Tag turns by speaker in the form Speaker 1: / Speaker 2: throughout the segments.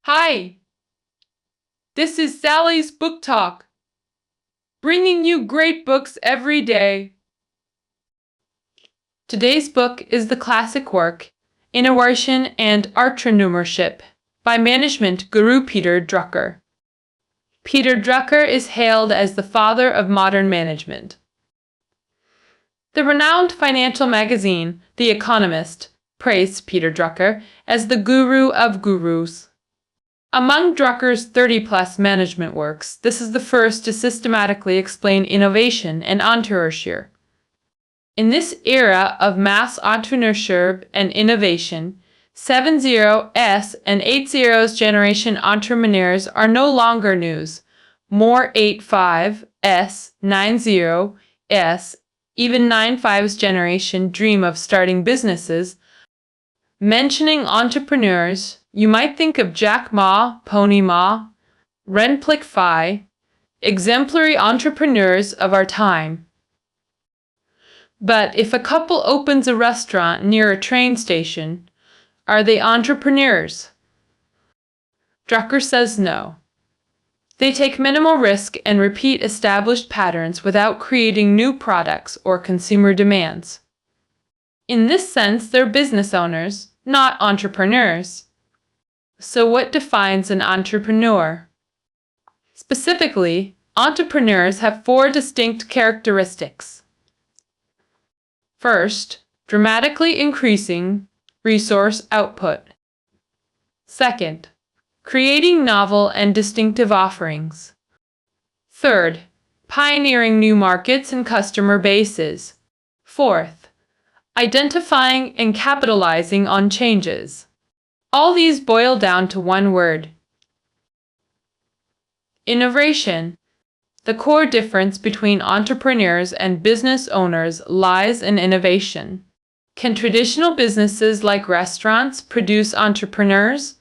Speaker 1: Hi, this is Sally's Book Talk, bringing you great books every day. Today's book is the classic work, Innovation and Entrepreneurship, by management guru Peter Drucker. Peter Drucker is hailed as the father of modern management. The renowned financial magazine, The Economist, praised Peter Drucker as the guru of gurus. Among Drucker's 30-plus management works, this is the first to systematically explain innovation and entrepreneurship. In this era of mass entrepreneurship and innovation, 70s and 80s generation entrepreneurs are no longer news. More 85s, 90s, even 95s generation dream of starting businesses. Mentioning entrepreneurs, you might think of Jack Ma, Pony Ma, Renplick Phi, exemplary entrepreneurs of our time. But if a couple opens a restaurant near a train station, are they entrepreneurs? Drucker says no. They take minimal risk and repeat established patterns without creating new products or consumer demands. In this sense, they're business owners, not entrepreneurs. So what defines an entrepreneur? Specifically, entrepreneurs have 4 distinct characteristics. First, dramatically increasing resource output. Second, creating novel and distinctive offerings. Third, pioneering new markets and customer bases. Fourth, identifying and capitalizing on changes. All these boil down to one word: innovation. The core difference between entrepreneurs and business owners lies in innovation. Can traditional businesses like restaurants produce entrepreneurs?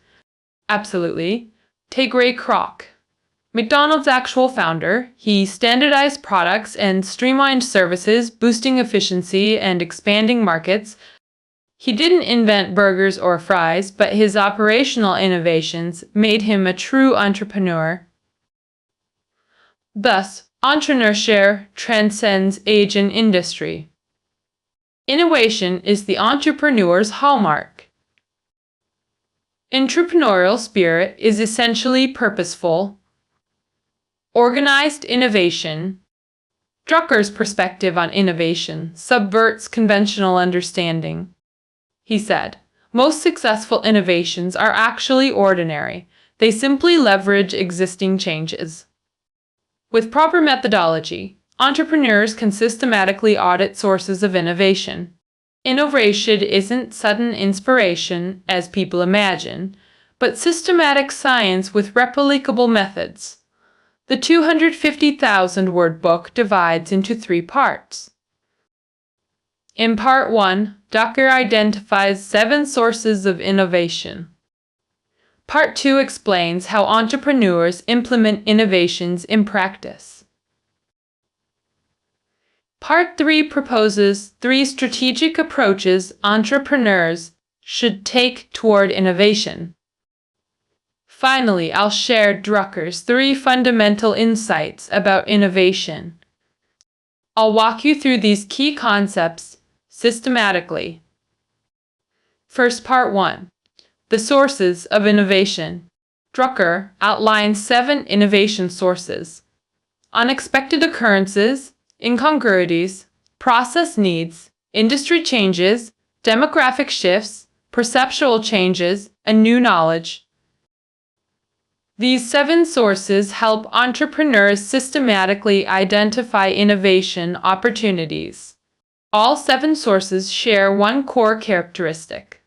Speaker 1: Absolutely. Take Ray Kroc, McDonald's actual founder. He standardized products and streamlined services, boosting efficiency and expanding markets. He didn't invent burgers or fries, but his operational innovations made him a true entrepreneur. Thus, entrepreneurship transcends age and industry. Innovation is the entrepreneur's hallmark. Entrepreneurial spirit is essentially purposeful, organized innovation. Drucker's perspective on innovation subverts conventional understanding. He said, most successful innovations are actually ordinary. They simply leverage existing changes. With proper methodology, entrepreneurs can systematically audit sources of innovation. Innovation isn't sudden inspiration, as people imagine, but systematic science with replicable methods. The 250,000-word book divides into 3 parts. In Part 1, Drucker identifies 7 sources of innovation. Part 2 explains how entrepreneurs implement innovations in practice. Part 3 proposes 3 strategic approaches entrepreneurs should take toward innovation. Finally, I'll share Drucker's 3 fundamental insights about innovation. I'll walk you through these key concepts systematically. First, Part 1. The sources of innovation. Drucker outlines 7 innovation sources: unexpected occurrences, incongruities, process needs, industry changes, demographic shifts, perceptual changes, and new knowledge. These 7 sources help entrepreneurs systematically identify innovation opportunities. All 7 sources share one core characteristic: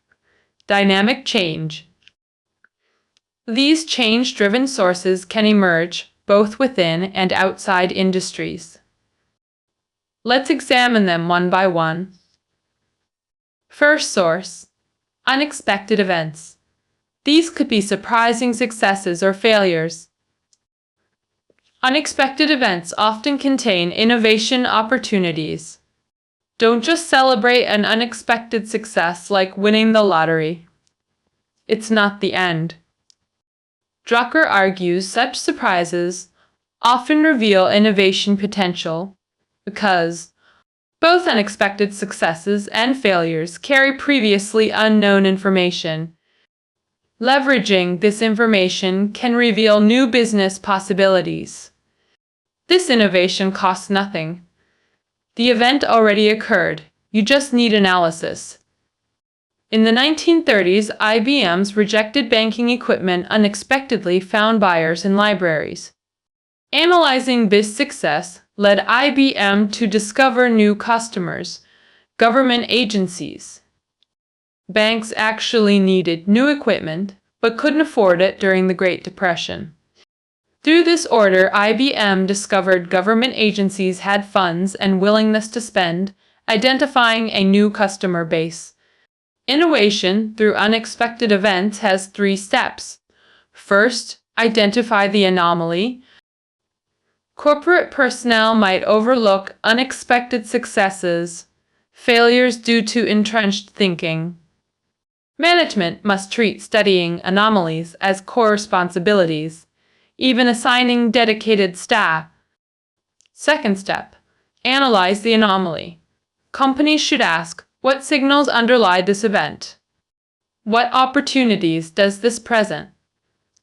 Speaker 1: dynamic change. These change-driven sources can emerge both within and outside industries. Let's examine them one by one. First source: unexpected events. These could be surprising successes or failures. Unexpected events often contain innovation opportunities. Don't just celebrate an unexpected success like winning the lottery. It's not the end. Drucker argues such surprises often reveal innovation potential because both unexpected successes and failures carry previously unknown information. Leveraging this information can reveal new business possibilities. This innovation costs nothing. The event already occurred. You just need analysis. In the 1930s, IBM's rejected banking equipment unexpectedly found buyers in libraries. Analyzing this success led IBM to discover new customers, government agencies. Banks actually needed new equipment, but couldn't afford it during the Great Depression. Through this order, IBM discovered government agencies had funds and willingness to spend, identifying a new customer base. Innovation through unexpected events has 3 steps. First, identify the anomaly. Corporate personnel might overlook unexpected successes, failures due to entrenched thinking. Management must treat studying anomalies as core responsibilities, even assigning dedicated staff. Second step, analyze the anomaly. Companies should ask, what signals underlie this event? What opportunities does this present?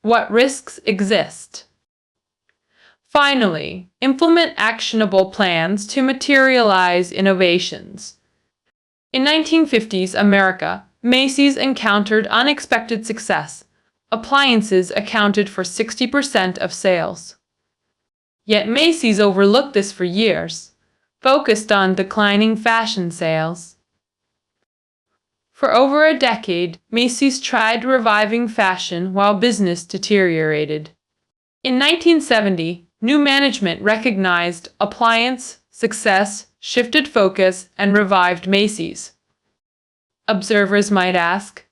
Speaker 1: What risks exist? Finally, implement actionable plans to materialize innovations. In 1950s America, Macy's encountered unexpected success. Appliances accounted for 60% of sales. Yet Macy's overlooked this for years, focused on declining fashion sales. For over a decade, Macy's tried reviving fashion while business deteriorated. In 1970, new management recognized appliance success, shifted focus, and revived Macy's. Observers might ask,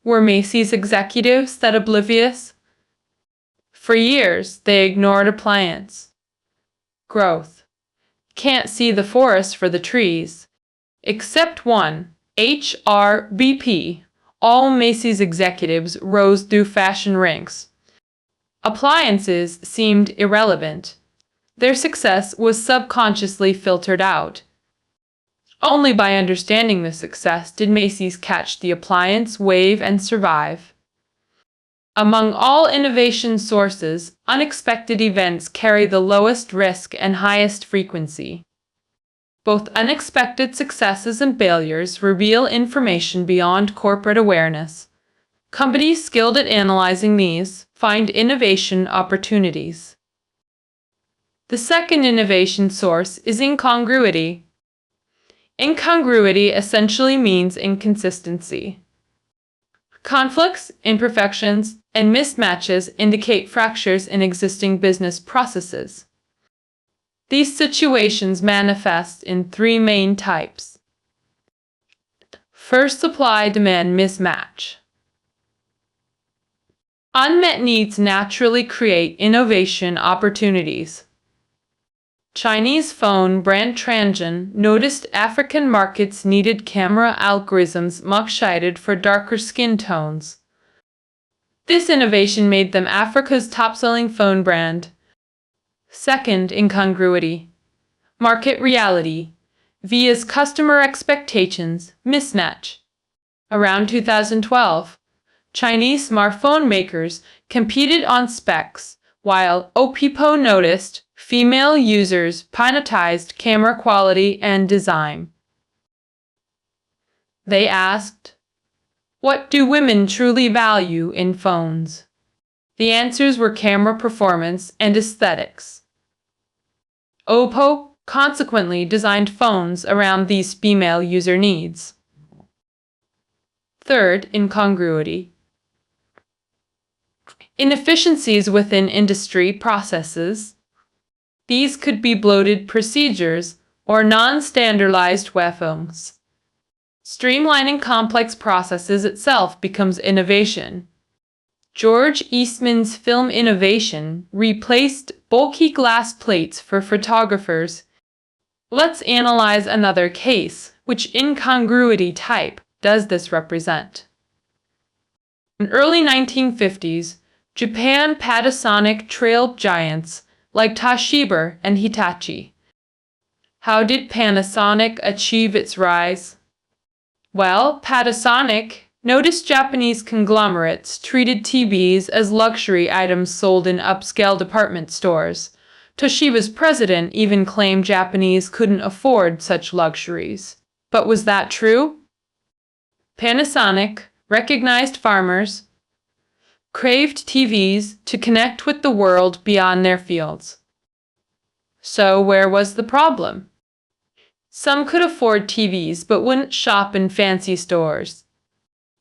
Speaker 1: were Macy's executives that oblivious? For years, they ignored appliance growth. Can't see the forest for the trees. Except one, HRBP. All Macy's executives rose through fashion ranks. Appliances seemed irrelevant. Their success was subconsciously filtered out. Only by understanding the success did Macy's catch the appliance wave and survive. Among all innovation sources, unexpected events carry the lowest risk and highest frequency. Both unexpected successes and failures reveal information beyond corporate awareness. Companies skilled at analyzing these find innovation opportunities. The second innovation source is incongruity. Incongruity essentially means inconsistency. Conflicts, imperfections, and mismatches indicate fractures in existing business processes. These situations manifest in 3 main types. First, supply-demand mismatch. Unmet needs naturally create innovation opportunities. Chinese phone brand Transsion noticed African markets needed camera algorithms much cited for darker skin tones. This innovation made them Africa's top-selling phone brand. Second, incongruity. Market reality. Via's customer expectations mismatch. Around 2012, Chinese smartphone makers competed on specs, while Oppo noticed female users prioritized camera quality and design. They asked, what do women truly value in phones? The answers were camera performance and aesthetics. Oppo consequently designed phones around these female user needs. Third, incongruity. Inefficiencies within industry processes. These could be bloated procedures or non-standardized workflows. Streamlining complex processes itself becomes innovation. George Eastman's film innovation replaced bulky glass plates for photographers. Let's analyze another case. Which incongruity type does this represent? In early 1950s, Japan Panasonic trailed giants like Toshiba and Hitachi. How did Panasonic achieve its rise? Well, Panasonic noticed Japanese conglomerates treated TVs as luxury items sold in upscale department stores. Toshiba's president even claimed Japanese couldn't afford such luxuries. But was that true? Panasonic recognized farmers craved TVs to connect with the world beyond their fields. So where was the problem? Some could afford TVs but wouldn't shop in fancy stores.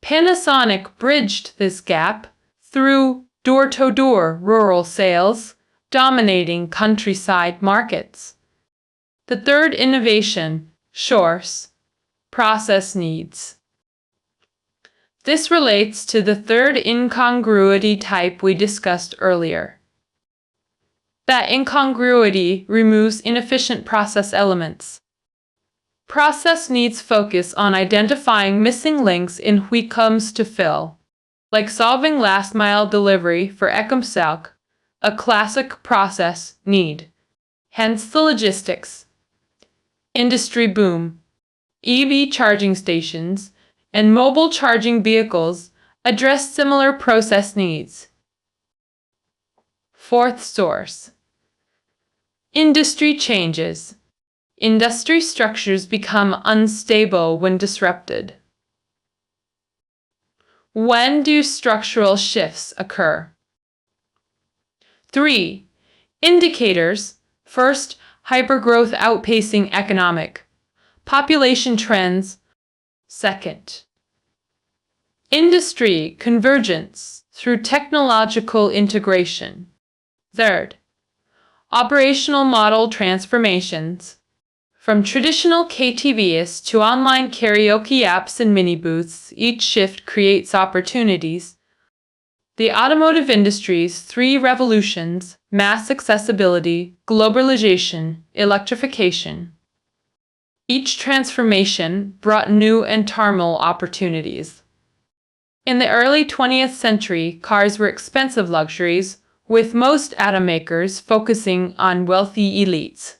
Speaker 1: Panasonic bridged this gap through door-to-door rural sales, dominating countryside markets. The third innovation, source, process needs. This relates to the third incongruity type we discussed earlier. That incongruity removes inefficient process elements. Process needs focus on identifying missing links in what comes to fill, like solving last-mile delivery for Ecomselk, a classic process need. Hence the logistics. Industry boom. EV charging stations and mobile charging vehicles address similar process needs. Fourth source. Industry changes. Industry structures become unstable when disrupted. When do structural shifts occur? 3. Indicators. First, hypergrowth outpacing economic population trends. Second, industry convergence through technological integration. Third, operational model transformations. From traditional KTVs to online karaoke apps and mini booths, each shift creates opportunities. The automotive industry's three revolutions: mass accessibility, globalization, electrification. Each transformation brought new and terminal opportunities. In the early 20th century, cars were expensive luxuries, with most automakers focusing on wealthy elites.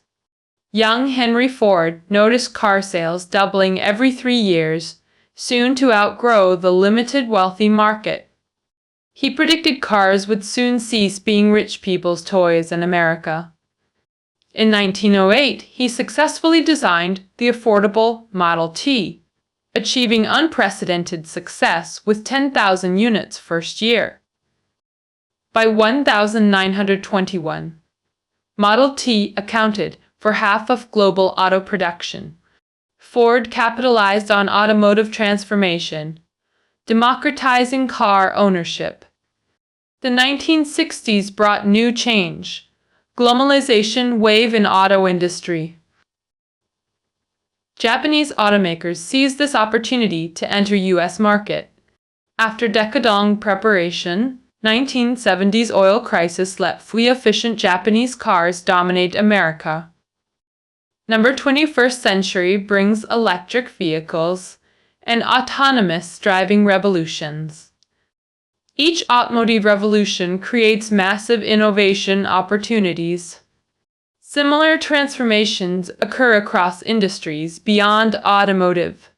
Speaker 1: Young Henry Ford noticed car sales doubling every 3 years, soon to outgrow the limited wealthy market. He predicted cars would soon cease being rich people's toys in America. In 1908, he successfully designed the affordable Model T, achieving unprecedented success with 10,000 units first year. By 1921, Model T accounted for half of global auto production. Ford capitalized on automotive transformation, democratizing car ownership. The 1960s brought new change. Globalization wave in auto industry. Japanese automakers seized this opportunity to enter U.S. market. After decade-long preparation, 1970s oil crisis let fuel-efficient Japanese cars dominate America. 21st century brings electric vehicles and autonomous driving revolutions. Each automotive revolution creates massive innovation opportunities. Similar transformations occur across industries beyond automotive.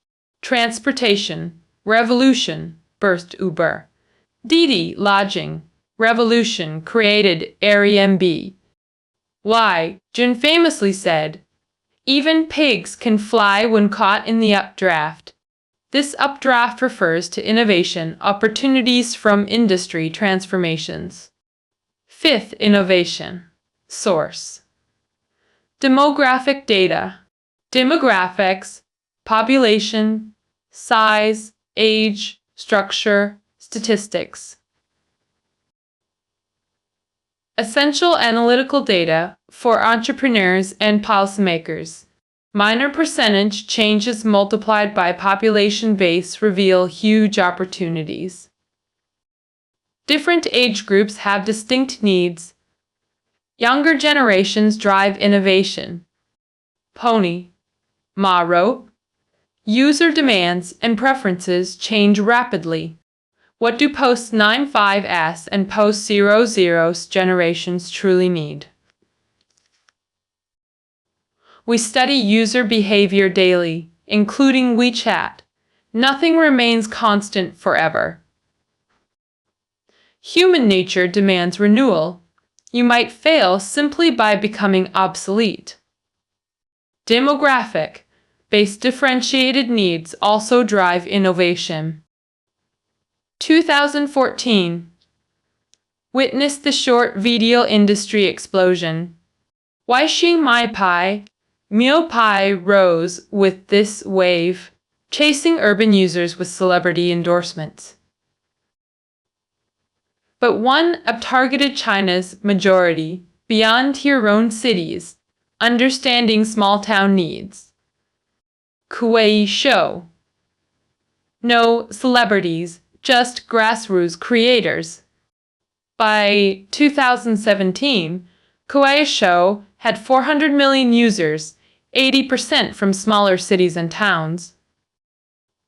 Speaker 1: Transportation revolution burst Uber. Didi lodging revolution created Airbnb. Jun famously said, "Even pigs can fly when caught in the updraft." This updraft refers to innovation opportunities from industry transformations. Fifth innovation. Source. Demographic data. Demographics, population, size, age, structure, statistics. Essential analytical data for entrepreneurs and policymakers. Minor percentage changes multiplied by population base reveal huge opportunities. Different age groups have distinct needs. Younger generations drive innovation. Pony. Ma wrote, user demands and preferences change rapidly. What do post-95s and post-00s generations truly need? We study user behavior daily, including WeChat. Nothing remains constant forever. Human nature demands renewal. You might fail simply by becoming obsolete. Demographic-based differentiated needs also drive innovation. 2014. Witnessed the short video industry explosion. Why Xing Mai Pai, Mio Pai rose with this wave, chasing urban users with celebrity endorsements. But one targeted China's majority beyond your own cities, understanding small-town needs. Kuei Show. No celebrities, just grassroots creators. By 2017, Kuei Show had 400 million users, 80% from smaller cities and towns.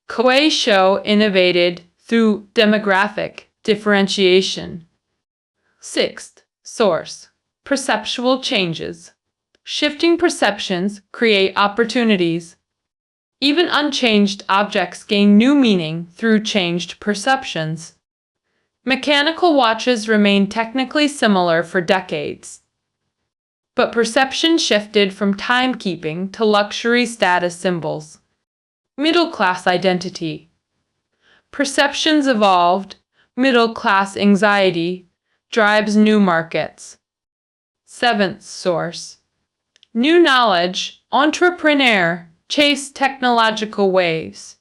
Speaker 1: Kuei Show innovated through demographic differentiation. Sixth source, perceptual changes. Shifting perceptions create opportunities. Even unchanged objects gain new meaning through changed perceptions. Mechanical watches remain technically similar for decades. But perception shifted from timekeeping to luxury status symbols. Middle-class identity. Perceptions evolved. Middle-class anxiety drives new markets. Seventh source. New knowledge. Entrepreneur chase technological waves.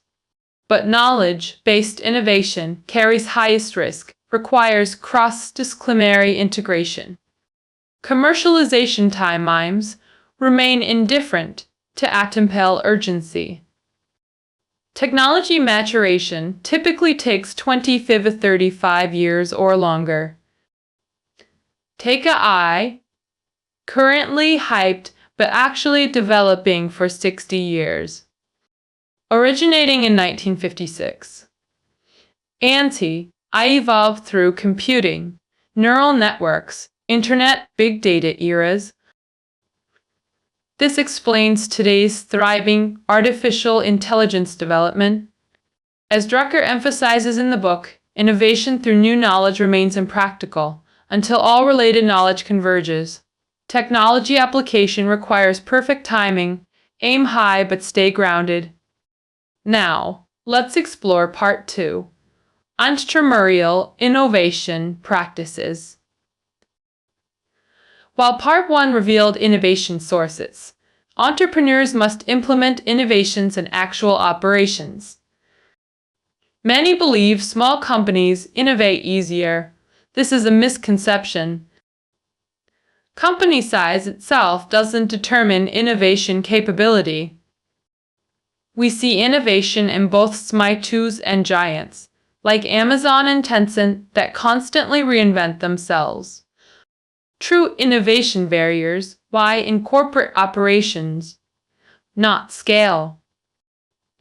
Speaker 1: But knowledge-based innovation carries highest risk, requires cross-disciplinary integration. Commercialization timelines remain indifferent to atempel urgency. Technology maturation typically takes 25 to 35 years or longer. Take AI, currently hyped but actually developing for 60 years. Originating in 1956. I evolved through computing, neural networks, internet, big data eras. This explains today's thriving artificial intelligence development. As Drucker emphasizes in the book, innovation through new knowledge remains impractical until all related knowledge converges. Technology application requires perfect timing, aim high but stay grounded. Now, let's explore Part 2. Entrepreneurial innovation practices. While Part 1 revealed innovation sources, entrepreneurs must implement innovations in actual operations. Many believe small companies innovate easier. This is a misconception. Company size itself doesn't determine innovation capability. We see innovation in both SME and giants, like Amazon and Tencent, that constantly reinvent themselves. True innovation barriers lie in corporate operations, not scale.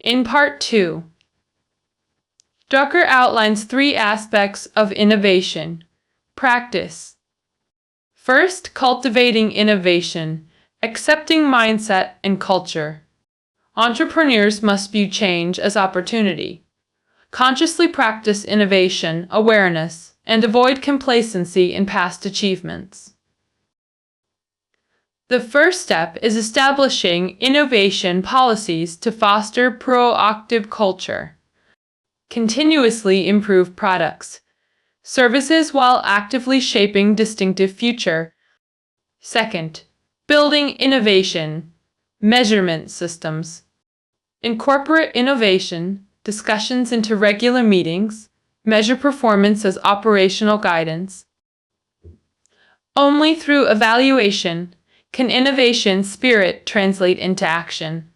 Speaker 1: In Part 2, Drucker outlines 3 aspects of innovation. Practice. First, cultivating innovation, accepting mindset and culture. Entrepreneurs must view change as opportunity. Consciously practice innovation awareness and avoid complacency in past achievements. The first step is establishing innovation policies to foster proactive culture. Continuously improve products, services while actively shaping distinctive future. Second, building innovation, measurement systems. Incorporate innovation discussions into regular meetings, measure performance as operational guidance. Only through evaluation can innovation spirit translate into action.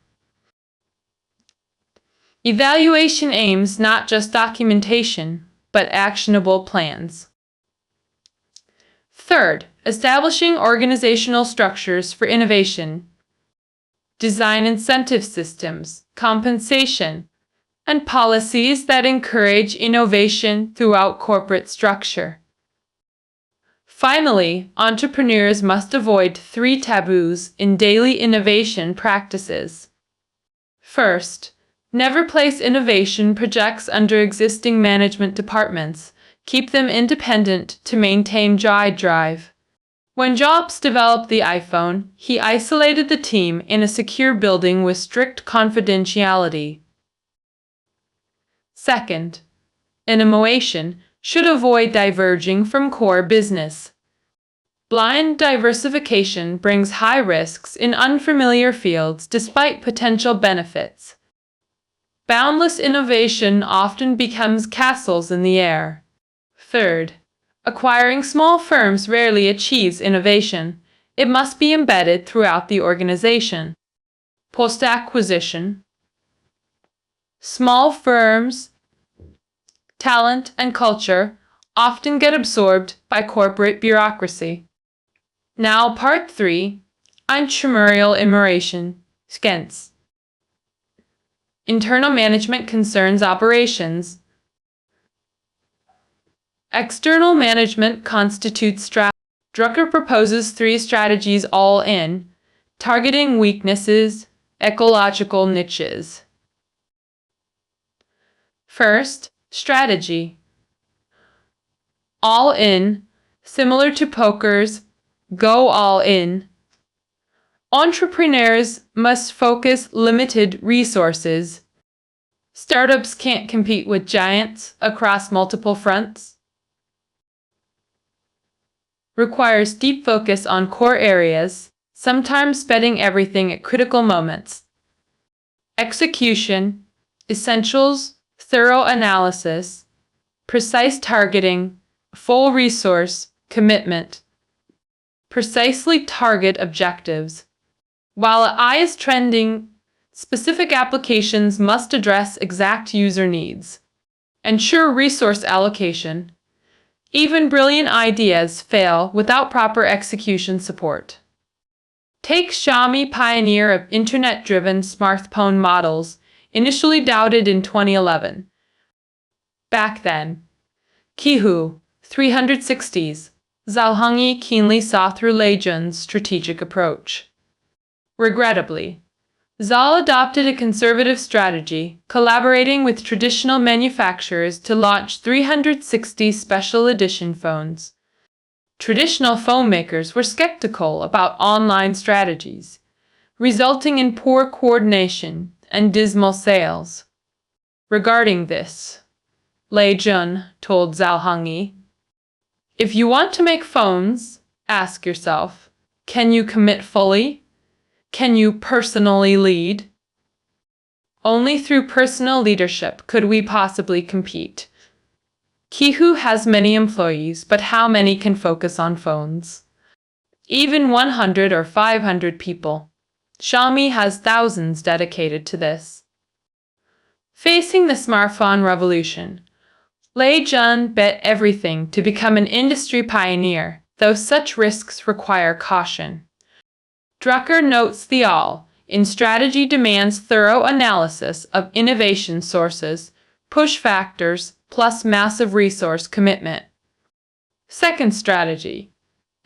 Speaker 1: Evaluation aims not just documentation, but actionable plans. Third, establishing organizational structures for innovation. Design incentive systems, compensation, and policies that encourage innovation throughout corporate structure. Finally, entrepreneurs must avoid 3 taboos in daily innovation practices. First, never place innovation projects under existing management departments. Keep them independent to maintain drive. When Jobs developed the iPhone, he isolated the team in a secure building with strict confidentiality. Second, innovation should avoid diverging from core business. Blind diversification brings high risks in unfamiliar fields despite potential benefits. Boundless innovation often becomes castles in the air. Third, acquiring small firms rarely achieves innovation. It must be embedded throughout the organization. Post-acquisition. Small firms, talent, and culture often get absorbed by corporate bureaucracy. Now, part 3, Entrepreneurial immersion, skins. Internal management concerns operations. External management constitutes strategy. Drucker proposes 3 strategies all in, targeting weaknesses, ecological niches. First, strategy. All in, similar to poker's go all in. Entrepreneurs must focus limited resources. Startups can't compete with giants across multiple fronts. Requires deep focus on core areas, sometimes betting everything at critical moments. Execution, essentials, thorough analysis, precise targeting, full resource commitment. Precisely target objectives. While AI is trending, specific applications must address exact user needs. Ensure resource allocation. Even brilliant ideas fail without proper execution support. Take Xiaomi, pioneer of internet-driven smartphone models, initially doubted in 2011. Back then, Qihu, 360s, Zhao keenly saw through Lei Jun's strategic approach. Regrettably, Zhao adopted a conservative strategy, collaborating with traditional manufacturers to launch 360 special edition phones. Traditional phone makers were skeptical about online strategies, resulting in poor coordination and dismal sales. Regarding this, Lei Jun told Zhao, "If you want to make phones, ask yourself, can you commit fully? Can you personally lead? Only through personal leadership could we possibly compete." Qihu has many employees, but how many can focus on phones? Even 100 or 500 people. Xiaomi has thousands dedicated to this. Facing the smartphone revolution, Lei Jun bet everything to become an industry pioneer, though such risks require caution. Drucker notes the all-in strategy demands thorough analysis of innovation sources, push factors, plus massive resource commitment. Second strategy,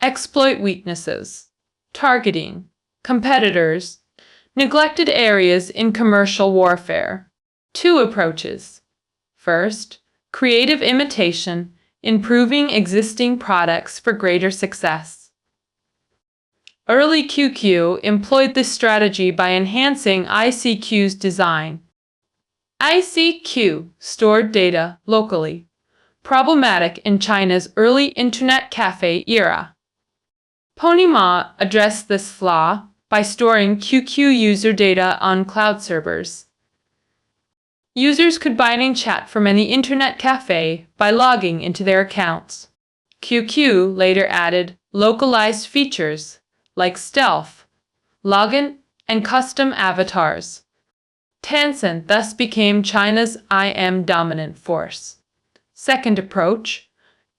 Speaker 1: exploit weaknesses, targeting, competitors, neglected areas in commercial warfare. 2 approaches. First, creative imitation, improving existing products for greater success. Early QQ employed this strategy by enhancing ICQ's design. ICQ stored data locally, problematic in China's early internet cafe era. Ponyma addressed this flaw by storing QQ user data on cloud servers. Users could bind chat from any internet cafe by logging into their accounts. QQ later added localized features like stealth, login, and custom avatars. Tencent thus became China's IM dominant force. Second approach,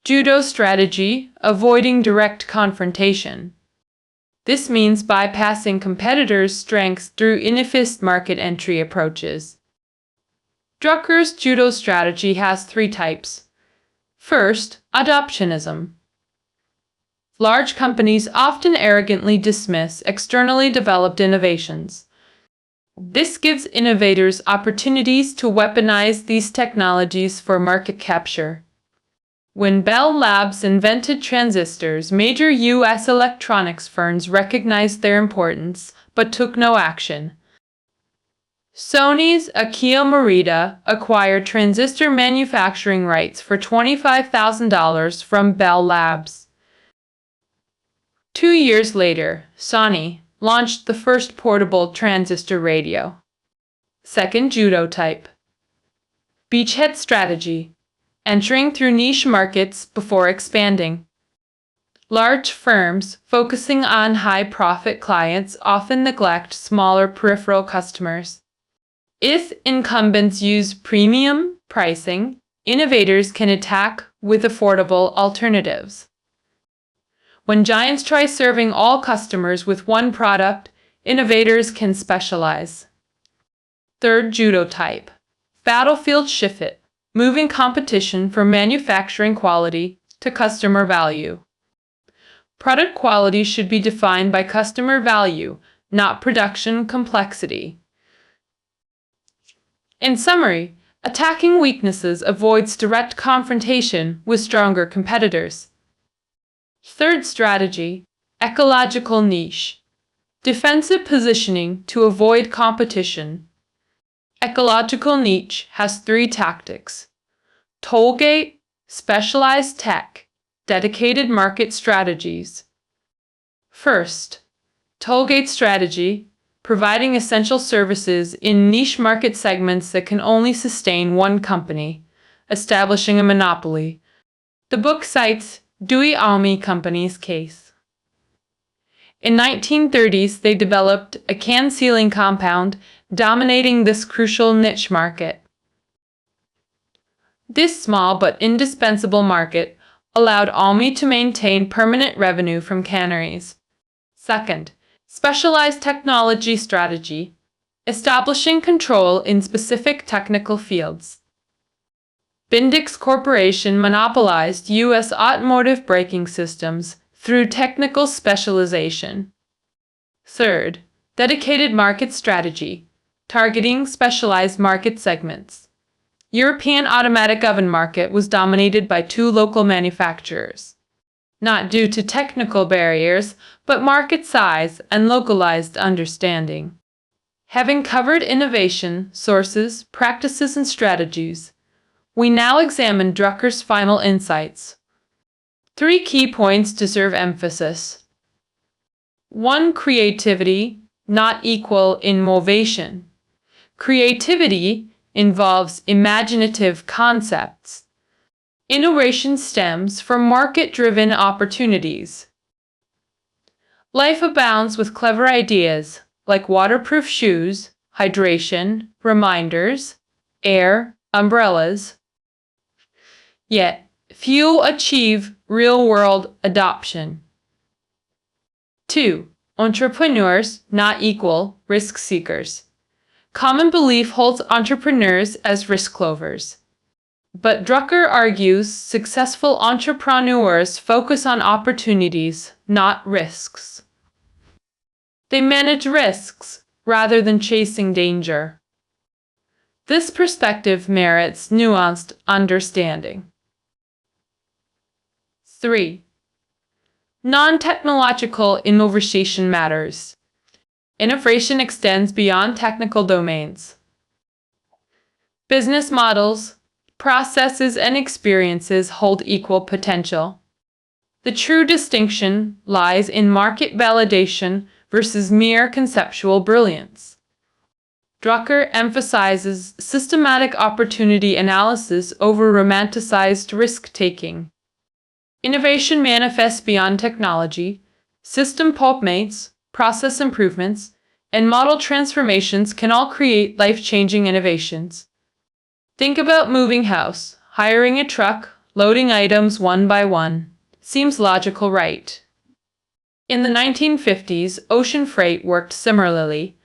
Speaker 1: judo strategy, avoiding direct confrontation. This means bypassing competitors' strengths through inefficient market entry approaches. Drucker's judo strategy has three types. First, adoptionism. Large companies often arrogantly dismiss externally developed innovations. This gives innovators opportunities to weaponize these technologies for market capture. When Bell Labs invented transistors, major U.S. electronics firms recognized their importance but took no action. Sony's Akio Morita acquired transistor manufacturing rights for $25,000 from Bell Labs. 2 years later, Sony launched the first portable transistor radio. Second judo type. Beachhead strategy. Entering through niche markets before expanding. Large firms focusing on high-profit clients often neglect smaller peripheral customers. If incumbents use premium pricing, innovators can attack with affordable alternatives. When giants try serving all customers with one product, innovators can specialize. Third judo type. Battlefield shift. Moving competition from manufacturing quality to customer value. Product quality should be defined by customer value, not production complexity. In summary, attacking weaknesses avoids direct confrontation with stronger competitors. Third strategy, ecological niche. Defensive positioning to avoid competition. Ecological niche has three tactics: tollgate, specialized tech, dedicated market strategies. First, tollgate strategy, providing essential services in niche market segments that can only sustain one company, establishing a monopoly. The book cites Dewey Almy Company's case. In 1930s, they developed a can sealing compound, dominating this crucial niche market. This small but indispensable market allowed Almy to maintain permanent revenue from canneries. Second, specialized technology strategy, establishing control in specific technical fields. Bendix Corporation monopolized U.S. automotive braking systems through technical specialization. Third, dedicated market strategy, targeting specialized market segments. European automatic oven market was dominated by two local manufacturers, not due to technical barriers, but market size and localized understanding. Having covered innovation, sources, practices, and strategies, we now examine Drucker's final insights. 3 key points deserve emphasis. 1. Creativity, not equal innovation. Creativity involves imaginative concepts. Innovation stems from market-driven opportunities. Life abounds with clever ideas like waterproof shoes, hydration, reminders, air, umbrellas. Yet, few achieve real-world adoption. 2. Entrepreneurs not equal risk seekers. Common belief holds entrepreneurs as risk lovers. But Drucker argues successful entrepreneurs focus on opportunities, not risks. They manage risks rather than chasing danger. This perspective merits nuanced understanding. 3. Non-technological innovation matters. Innovation extends beyond technical domains. Business models, processes, and experiences hold equal potential. The true distinction lies in market validation versus mere conceptual brilliance. Drucker emphasizes systematic opportunity analysis over romanticized risk-taking. Innovation manifests beyond technology. System updates, process improvements, and model transformations can all create life-changing innovations. Think about moving house, hiring a truck, loading items one by one. Seems logical, right? In the 1950s, ocean freight worked similarly.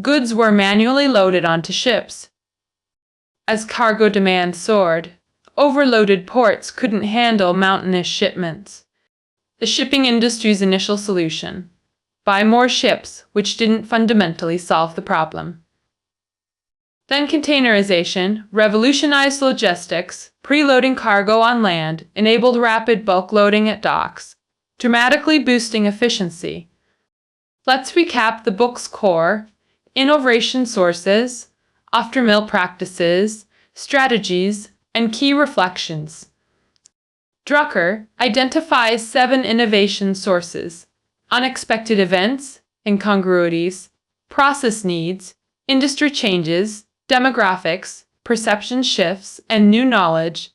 Speaker 1: Goods were manually loaded onto ships. As cargo demand soared, overloaded ports couldn't handle mountainous shipments. The shipping industry's initial solution: buy more ships, which didn't fundamentally solve the problem. Then containerization revolutionized logistics. Preloading cargo on land enabled rapid bulk loading at docks, dramatically boosting efficiency. Let's recap the book's core: innovation sources, after-mill practices, strategies, and key reflections. Drucker identifies 7 innovation sources: unexpected events, incongruities, process needs, industry changes, demographics, perception shifts, and new knowledge.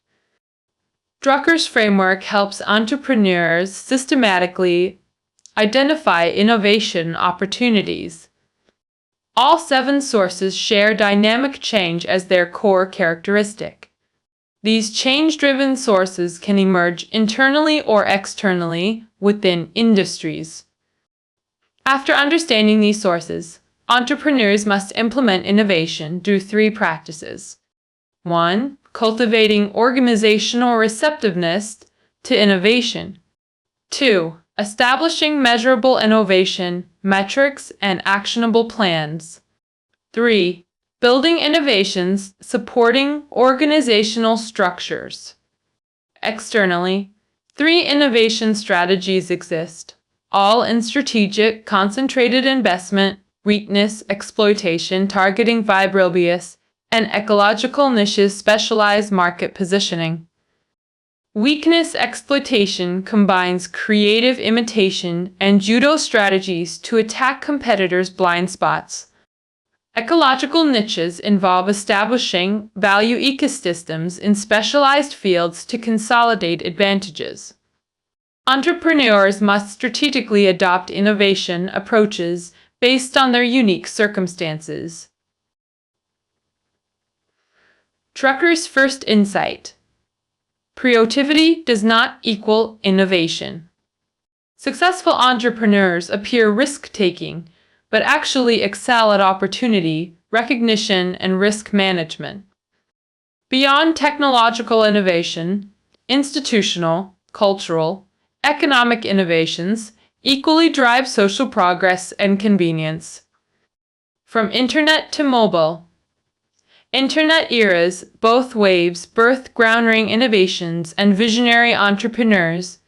Speaker 1: Drucker's framework helps entrepreneurs systematically identify innovation opportunities. All 7 sources share dynamic change as their core characteristic. These change-driven sources can emerge internally or externally within industries. After understanding these sources, entrepreneurs must implement innovation through 3 practices. 1. Cultivating organizational receptiveness to innovation. 2. Establishing measurable innovation metrics and actionable plans. 3. Building innovations supporting organizational structures. Externally, 3 innovation strategies exist, all in strategic, concentrated investment, weakness exploitation targeting vulnerabilities, and ecological niches specialized market positioning. Weakness exploitation combines creative imitation and judo strategies to attack competitors' blind spots. Ecological niches involve establishing value ecosystems in specialized fields to consolidate advantages. Entrepreneurs must strategically adopt innovation approaches based on their unique circumstances. Drucker's first insight: creativity does not equal innovation. Successful entrepreneurs appear risk-taking, but actually excel at opportunity, recognition, and risk management. Beyond technological innovation, institutional, cultural, economic innovations equally drive social progress and convenience. From internet to mobile, internet eras, both waves birthed groundbreaking innovations and visionary entrepreneurs.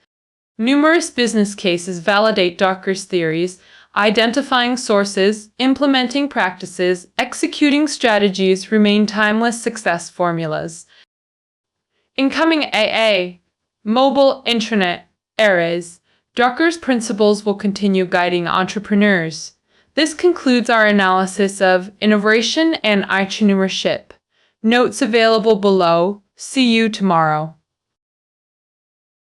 Speaker 1: Numerous business cases validate Drucker's theories, identifying sources, implementing practices, executing strategies remain timeless success formulas. Incoming AA, mobile internet eras, Drucker's principles will continue guiding entrepreneurs. This concludes our analysis of innovation and entrepreneurship. Notes available below. See you tomorrow.